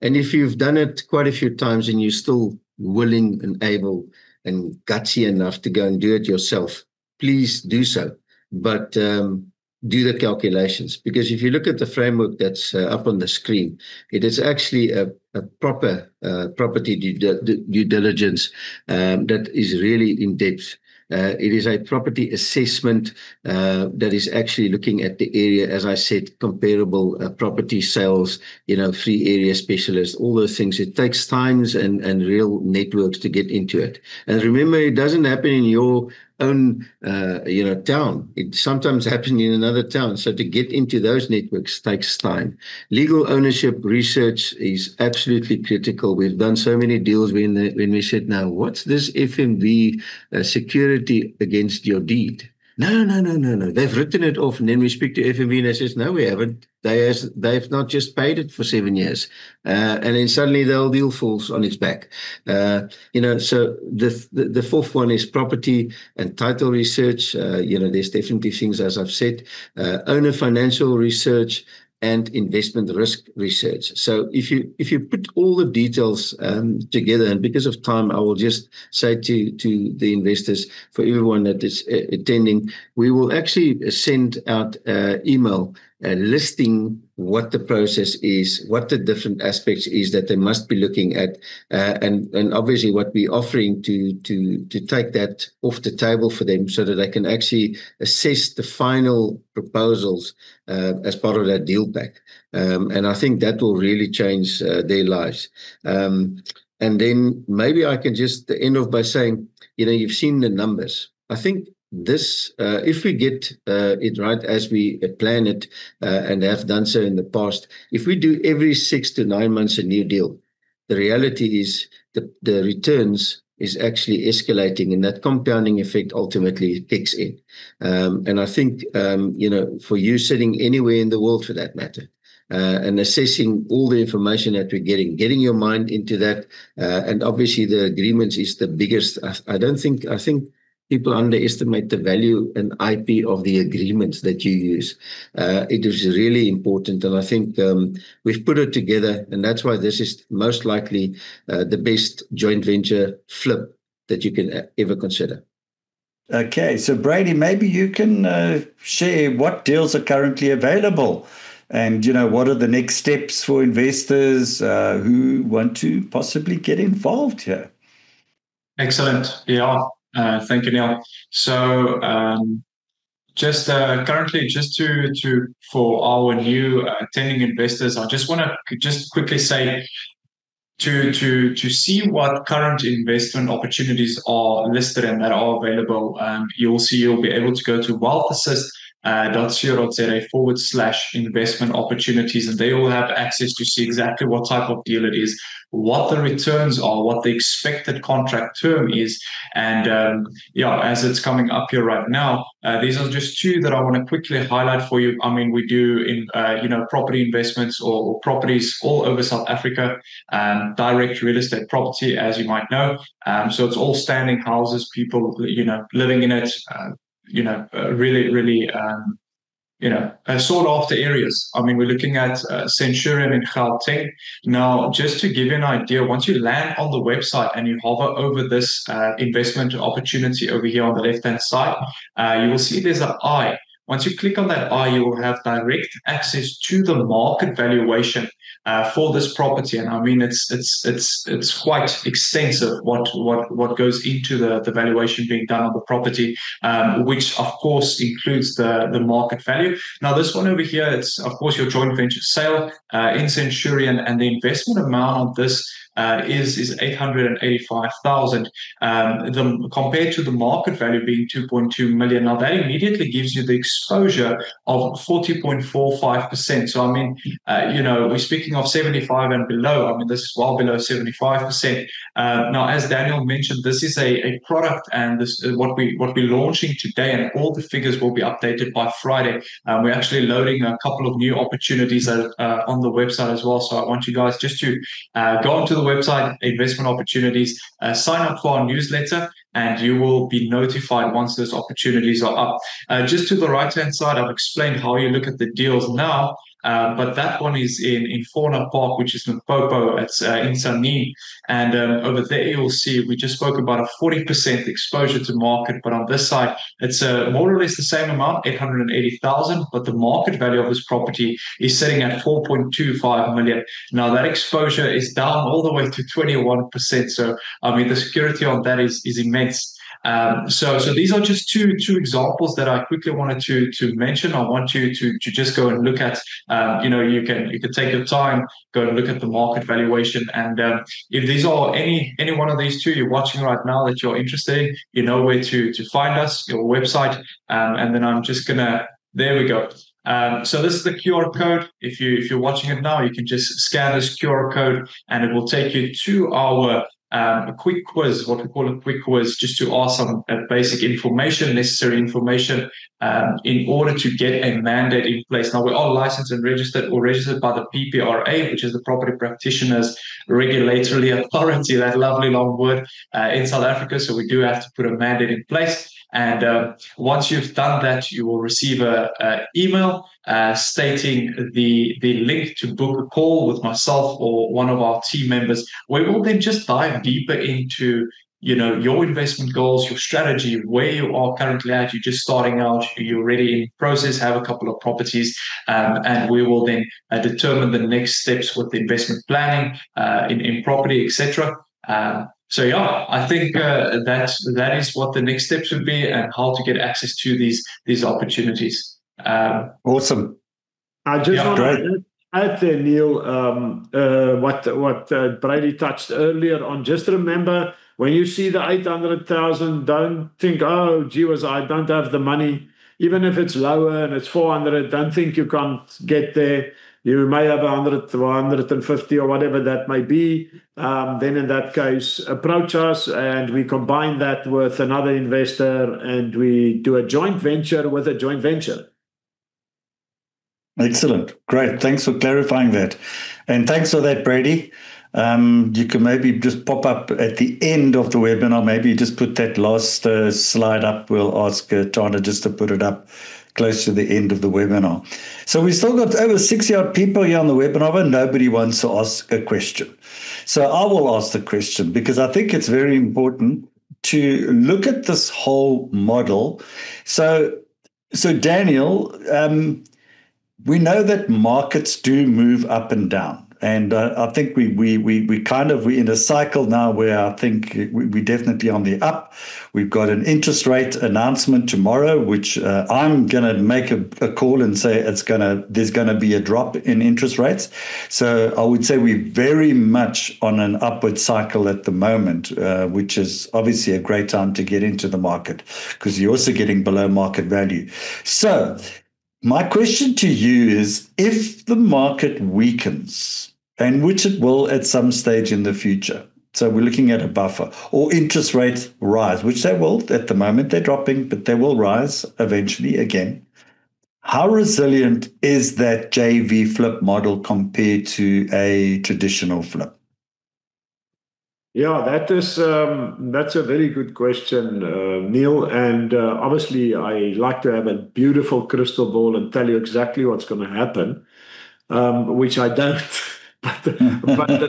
And if you've done it quite a few times and you're still willing and able and gutsy enough to go and do it yourself, please do so. But do the calculations. Because if you look at the framework that's up on the screen, it is actually a proper property due diligence that is really in depth. It is a property assessment that is actually looking at the area, as I said, comparable property sales, free area specialists, all those things. It takes times and real networks to get into it. And remember, it doesn't happen in your own town. It sometimes happens in another town. So to get into those networks takes time. Legal ownership research is absolutely critical. We've done so many deals when we said, now, what's this FNB security against your deed? No. They've written it off, and then we speak to FNB and they says, no, we haven't. They've not just paid it for 7 years, and then suddenly the whole deal falls on its back. So the fourth one is property and title research. There's definitely things, as I've said, owner financial research and investment risk research. So if you put all the details together, and because of time, I will just say to the investors, for everyone that is attending, we will actually send out email listing what the process is, what the different aspects is that they must be looking at, and obviously what we're offering to take that off the table for them so that they can actually assess the final proposals as part of that deal pack. And I think that will really change their lives. And then maybe I can just end off by saying, you've seen the numbers. I think this, if we get it right as we plan it and have done so in the past, if we do every 6 to 9 months a new deal, the reality is the returns is actually escalating, and that compounding effect ultimately kicks in. And I think, for you sitting anywhere in the world for that matter, and assessing all the information that we're getting your mind into that, and obviously the agreements is the biggest. I think people underestimate the value and IP of the agreements that you use. It is really important, and I think we've put it together, and that's why this is most likely the best joint venture flip that you can ever consider. Okay, so Brady, maybe you can share what deals are currently available, and what are the next steps for investors who want to possibly get involved here. Excellent. Yeah. Thank you, Neil. So, just currently, just for our new attending investors, I just want to just quickly say to see what current investment opportunities are listed and that are available. You'll be able to go to wealthassist.co.za/investment opportunities, and they will have access to see exactly what type of deal it is, what the returns are, what the expected contract term is. And as it's coming up here right now, these are just two that I want to quickly highlight for you. I mean, we do in property investments or properties all over South Africa, direct real estate property, as you might know. So it's all standing houses, people living in it. Really, sought after areas. I mean, we're looking at Centurion in Gauteng. Now, just to give you an idea, once you land on the website and you hover over this investment opportunity over here on the left-hand side, you will see there's an eye. Once you click on that eye, you will have direct access to the market valuation for this property. And I mean, it's quite extensive what goes into the valuation being done on the property, which of course includes the market value. Now, this one over here, it's of course your joint venture sale in Centurion, and the investment amount on this is 885,000, compared to the market value being 2.2 million. Now that immediately gives you the exposure of 40.45%. So I mean, we're speaking of 75 and below. I mean, this is well below 75%. Now, as Daniel mentioned, this is a product, and this is what we're launching today, and all the figures will be updated by Friday. We're actually loading a couple of new opportunities on the website as well. So I want you guys just to go onto the website, investment opportunities, sign up for our newsletter, and you will be notified once those opportunities are up. Just to the right-hand side, I've explained how you look at the deals. Now, but that one is in Fauna Park, which is Limpopo. It's in Sanin. And over there, you'll see we just spoke about a 40% exposure to market. But on this side, it's more or less the same amount, 880,000. But the market value of this property is sitting at 4.25 million. Now, that exposure is down all the way to 21%. So, I mean, the security on that is immense. So these are just two examples that I quickly wanted to mention. I want you to just go and look at. You can take your time, go and look at the market valuation, and if these are any one of these two you're watching right now that you're interested in, you know where to find us, your website, and then I'm just gonna. There we go. So this is the QR code. If you're watching it now, you can just scan this QR code, and it will take you to our a quick quiz, what we call a quick quiz, just to ask some basic information, necessary information, in order to get a mandate in place. Now, we are licensed and registered by the PPRA, which is the Property Practitioners Regulatory Authority, that lovely long word, in South Africa. So we do have to put a mandate in place. And once you've done that, you will receive an email stating the link to book a call with myself or one of our team members. We will then just dive deeper into your investment goals, your strategy, where you are currently at. You're just starting out, you're already in process, have a couple of properties, and we will then determine the next steps with the investment planning in property, etc. So yeah, I think that is what the next steps would be, and how to get access to these opportunities. Awesome. I just want to add there, Neil, what Brady touched earlier on. Just remember, when you see the 800,000, don't think, oh, gee whiz, I don't have the money. Even if it's lower and it's 400, don't think you can't get there. You may have 100 or 150 or whatever that may be. Then in that case, approach us and we combine that with another investor and we do a joint venture with a joint venture. Excellent. Great. Thanks for clarifying that. And thanks for that, Brady. You can maybe just pop up at the end of the webinar, maybe just put that last slide up. We'll ask Tana just to put it up close to the end of the webinar. So we still got over 60-odd people here on the webinar, but nobody wants to ask a question. So I will ask the question because I think it's very important to look at this whole model. So Daniel, we know that markets do move up and down. And I think we're in a cycle now where I think we're definitely on the up. We've got an interest rate announcement tomorrow, which I'm going to make a call and say there's going to be a drop in interest rates. So I would say we're very much on an upward cycle at the moment, which is obviously a great time to get into the market because you're also getting below market value. So my question to you is, if the market weakens, and which it will at some stage in the future, so we're looking at a buffer, or interest rates rise, which they will at the moment, they're dropping, but they will rise eventually again. How resilient is that JV flip model compared to a traditional flip? Yeah, that's a very good question, Neil. And obviously, I like to have a beautiful crystal ball and tell you exactly what's going to happen, which I don't. But the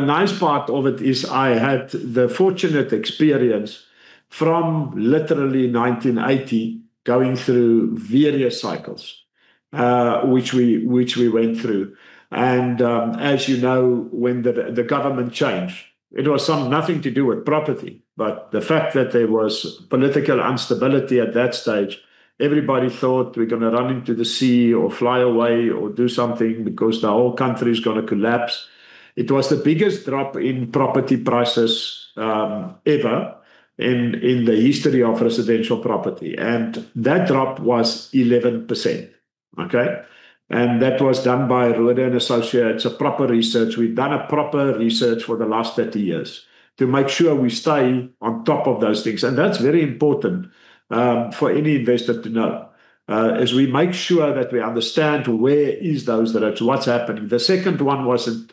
nice part of it is I had the fortunate experience from literally 1980 going through various cycles, which we went through. And as you know, when the government changed, it was nothing to do with property, but the fact that there was political instability at that stage, everybody thought we're going to run into the sea or fly away or do something because the whole country is going to collapse. It was the biggest drop in property prices ever in the history of residential property. And that drop was 11%. Okay. And that was done by Roode and Associates, a proper research. We've done a proper research for the last 30 years to make sure we stay on top of those things. And that's very important for any investor to know, as we make sure that we understand where is those risks, what's happening. The second one was in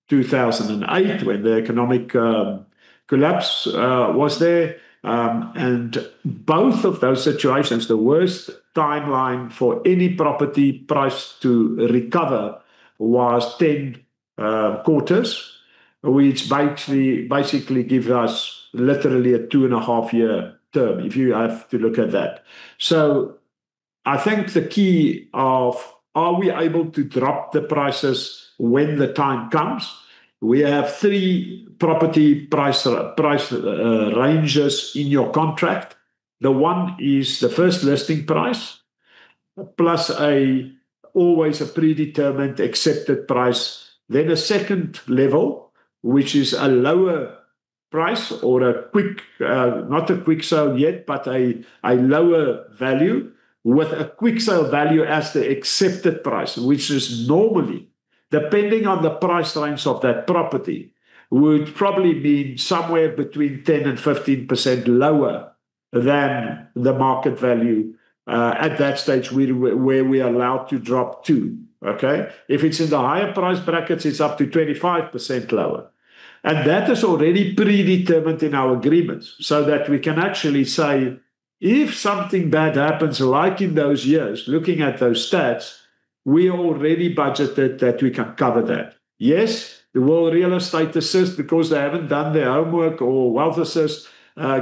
2008 when the economic collapse was there. And both of those situations, the worst timeline for any property price to recover was 10 quarters, which basically gives us literally a 2.5-year term, if you have to look at that. So I think the key of, are we able to drop the prices when the time comes? We have 3 property price ranges in your contract. The one is the first listing price, plus always a predetermined accepted price. Then a second level, which is a lower price, or a quick, not a quick sale yet, but a lower value, with a quick sale value as the accepted price, which is normally, depending on the price range of that property, would probably mean somewhere between 10 and 15% lower than the market value at that stage where we are allowed to drop to. Okay? If it's in the higher price brackets, it's up to 25% lower. And that is already predetermined in our agreements, so that we can actually say, if something bad happens, like in those years, looking at those stats, we already budgeted that we can cover that. Yes, will real estate assist, because they haven't done their homework, or wealth assist,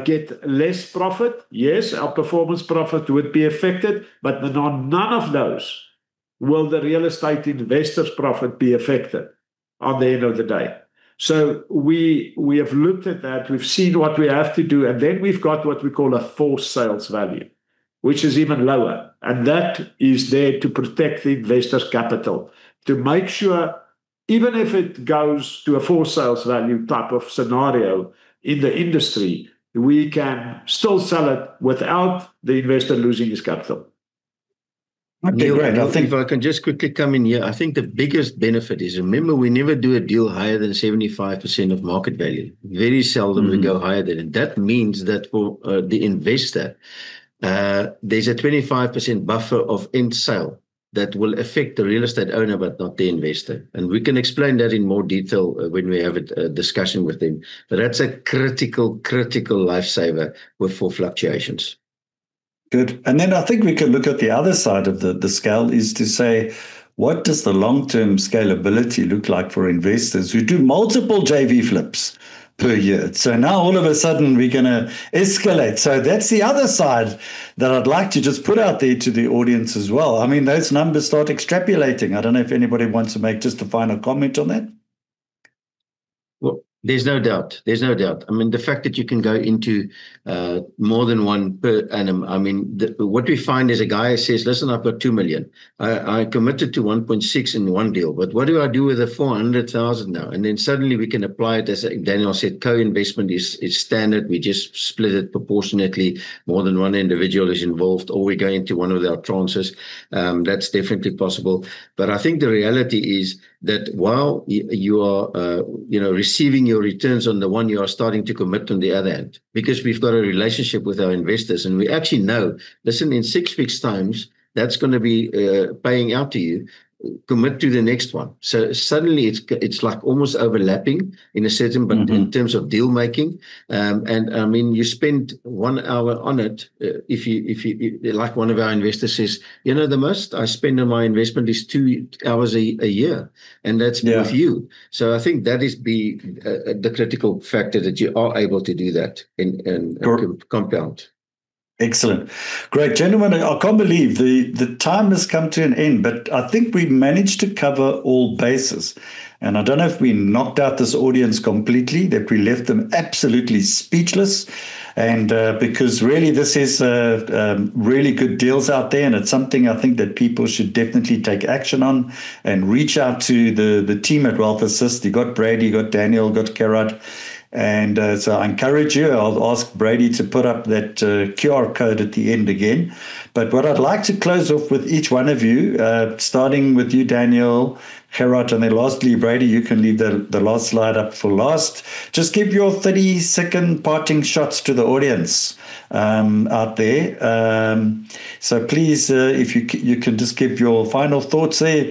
get less profit? Yes, our performance profit would be affected, but on none of those will the real estate investor's profit be affected on the end of the day. So we have looked at that, we've seen what we have to do, and then we've got what we call a forced sales value, which is even lower. And that is there to protect the investor's capital, to make sure, even if it goes to a forced sales value type of scenario in the industry, we can still sell it without the investor losing his capital. Okay, Neil, great. I think if I can just quickly come in here, I think the biggest benefit is, remember, we never do a deal higher than 75% of market value. Very seldom we go higher than it. That means that for the investor, there's a 25% buffer of end sale that will affect the real estate owner, but not the investor. And we can explain that in more detail when we have a discussion with them. But that's a critical lifesaver for fluctuations. good. And then I think we can look at the other side of the scale, is to say, what does the long-term scalability look like for investors who do multiple JV flips per year? So now all of a sudden we're going to escalate. So that's the other side that I'd like to just put out there to the audience as well. I mean, those numbers start extrapolating. I don't know if anybody wants to make just a final comment on that. Well, there's no doubt. There's no doubt. I mean, the fact that you can go into more than one per annum. I mean, what we find is a guy says, listen, I've got 2 million. I committed to 1.6 in one deal, but what do I do with the 400,000 now? And then suddenly we can apply it, as Daniel said, co-investment is standard. We just split it proportionately. More than one individual is involved, or we go into one of our tranches. That's definitely possible. But I think the reality is that while you are, receiving your returns on the one, you are starting to commit on the other hand, because we've got a relationship with our investors, and we actually know, listen, in 6 weeks' times, that's going to be paying out to you. Commit to the next one. So suddenly it's like almost overlapping in a certain, but in terms of deal making. And I mean, you spend 1 hour on it. If you like one of our investors says, the most I spend on my investment is 2 hours a year, and that's with you. So I think that is the critical factor, that you are able to do that and compound. Excellent. Great. Gentlemen, I can't believe the time has come to an end, but I think we managed to cover all bases. And I don't know if we knocked out this audience completely, that we left them absolutely speechless. And because really this is really good deals out there, and it's something I think that people should definitely take action on and reach out to the team at Wealth Assist. You got Brady, you got Daniel, you got Gerard. And so I encourage you, I'll ask Brady to put up that QR code at the end again. But what I'd like to close off with each one of you, starting with you, Daniel, Gerard, and then lastly, Brady, you can leave the last slide up for last. Just give your 30-second parting shots to the audience out there. So please, if you can just give your final thoughts there,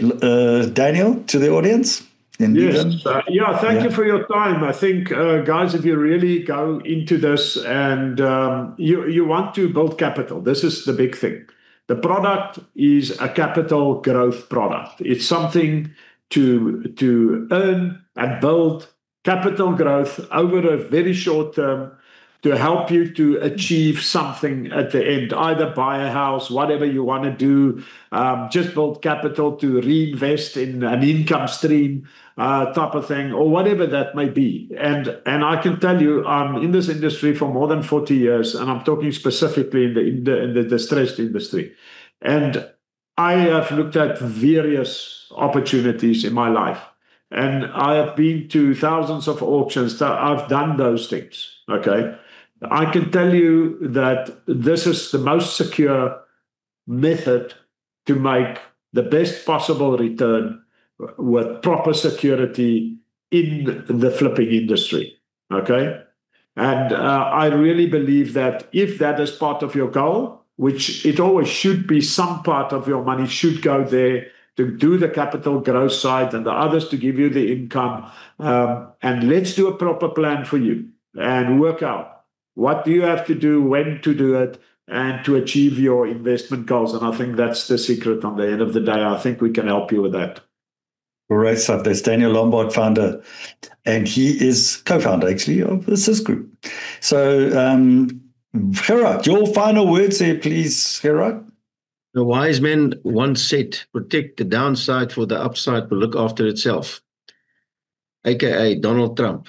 Daniel, to the audience. Yes. Thank you for your time. I think, guys, if you really go into this and you want to build capital, this is the big thing. The product is a capital growth product. It's something to earn and build capital growth over a very short term to help you to achieve something at the end, either buy a house, whatever you want to do, just build capital to reinvest in an income stream type of thing, or whatever that may be. And I can tell you, I'm in this industry for more than 40 years, and I'm talking specifically in the distressed industry. And I have looked at various opportunities in my life. And I have been to thousands of auctions. So I've done those things, okay? I can tell you that this is the most secure method to make the best possible return with proper security in the flipping industry, okay? And I really believe that if that is part of your goal, which it always should be, some part of your money should go there to do the capital growth side and the others to give you the income. And let's do a proper plan for you and work out what do you have to do, when to do it, and to achieve your investment goals. And I think that's the secret on the end of the day. I think we can help you with that. Great stuff. There's Daniel Lombard, founder, and he is co-founder, actually, of the Assist Group. So, Gerard, your final words there, please, Gerard. The wise man once said, protect the downside for the upside will look after itself, aka Donald Trump,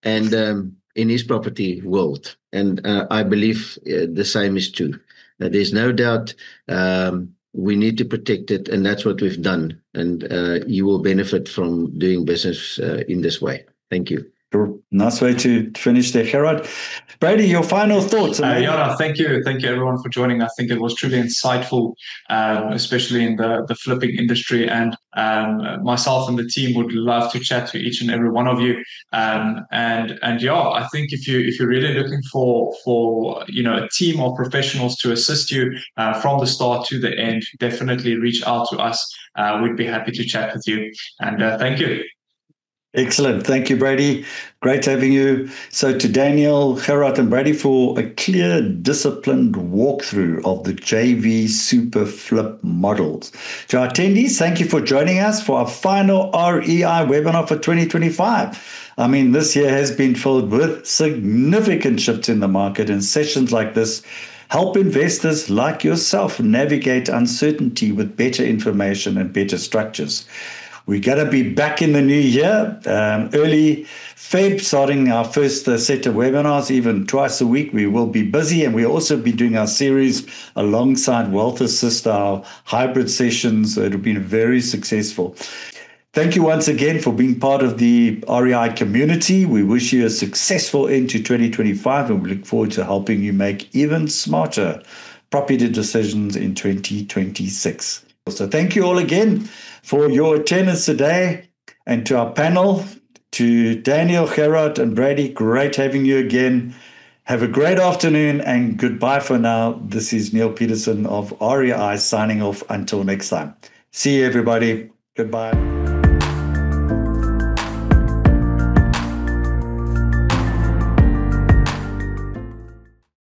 and in his property world. And I believe the same is true. There's no doubt we need to protect it, and that's what we've done. And you will benefit from doing business in this way. Thank you. Nice way to finish there, Gerard. Brady, your final thoughts? Thank you. Thank you, everyone, for joining. I think it was truly insightful, especially in the flipping industry. And myself and the team would love to chat to each and every one of you. And I think if you're really looking for a team of professionals to assist you from the start to the end, definitely reach out to us. We'd be happy to chat with you. And thank you. Excellent. Thank you, Brady. Great having you. So to Daniel, Gerard, and Brady for a clear, disciplined walkthrough of the JV Super Flip models. To our attendees, thank you for joining us for our final REI webinar for 2025. I mean, this year has been filled with significant shifts in the market, and sessions like this help investors like yourself navigate uncertainty with better information and better structures. We're going to be back in the new year, early Feb, starting our first set of webinars, even twice a week. We will be busy, and we'll also be doing our series alongside Wealth Assist, our hybrid sessions. It have been very successful. Thank you once again for being part of the REI community. We wish you a successful end to 2025, and we look forward to helping you make even smarter property decisions in 2026. So thank you all again for your attendance today, and to our panel, to Daniel, Gerard, and Brady. Great having you again. Have a great afternoon, and goodbye for now. This is Neil Peterson of REI signing off until next time. See you, everybody. Goodbye.